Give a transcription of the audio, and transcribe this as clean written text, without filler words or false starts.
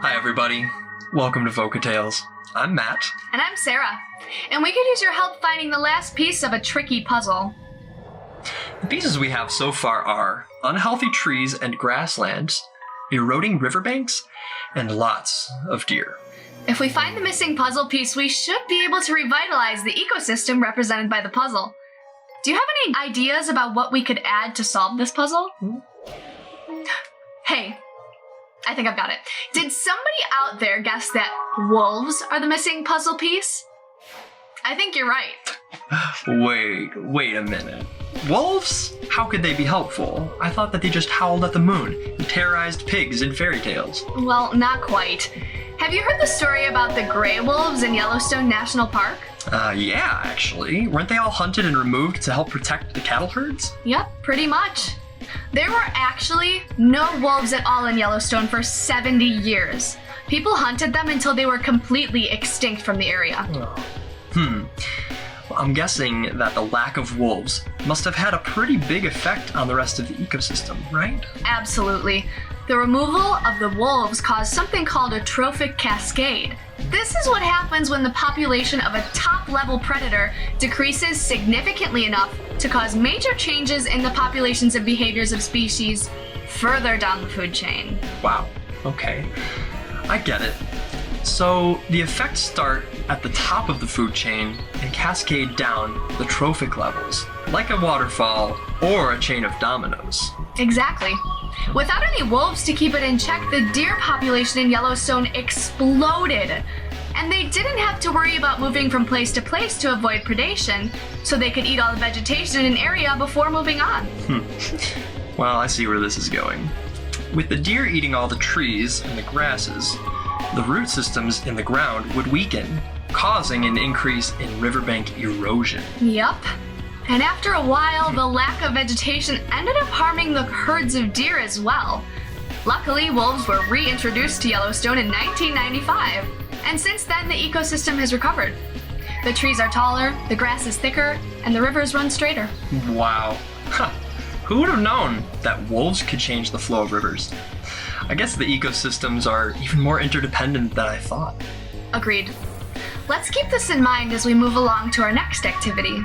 Hi everybody, welcome to Voca Tales. I'm Matt. And I'm Sarah. And we could use your help finding the last piece of a tricky puzzle. The pieces we have so far are unhealthy trees and grasslands, eroding riverbanks, and lots of deer. If we find the missing puzzle piece, we should be able to revitalize the ecosystem represented by the puzzle. Do you have any ideas about what we could add to solve this puzzle? Hey, I think I've got it. Did somebody out there guess that wolves are the missing puzzle piece? I think you're right. Wait a minute. Wolves? How could they be helpful? I thought that they just howled at the moon and terrorized pigs in fairy tales. Well, not quite. Have you heard the story about the gray wolves in Yellowstone National Park? Yeah, actually. Weren't they all hunted and removed to help protect the cattle herds? Yep, pretty much. There were actually no wolves at all in Yellowstone for 70 years. People hunted them until they were completely extinct from the area. Well, I'm guessing that the lack of wolves must have had a pretty big effect on the rest of the ecosystem, right? Absolutely. The removal of the wolves caused something called a trophic cascade. This is what happens when the population of a top-level predator decreases significantly enough to cause major changes in the populations and behaviors of species further down the food chain. Wow, okay. I get it. So the effects start at the top of the food chain and cascade down the trophic levels, like a waterfall or a chain of dominoes. Exactly. Without any wolves to keep it in check, the deer population in Yellowstone exploded. And they didn't have to worry about moving from place to place to avoid predation, so they could eat all the vegetation in an area before moving on. Well, I see where this is going. With the deer eating all the trees and the grasses, the root systems in the ground would weaken, causing an increase in riverbank erosion. Yup. And after a while, the lack of vegetation ended up harming the herds of deer as well. Luckily, wolves were reintroduced to Yellowstone in 1995, and since then the ecosystem has recovered. The trees are taller, the grass is thicker, and the rivers run straighter. Wow. Who would have known that wolves could change the flow of rivers? I guess the ecosystems are even more interdependent than I thought. Agreed. Let's keep this in mind as we move along to our next activity.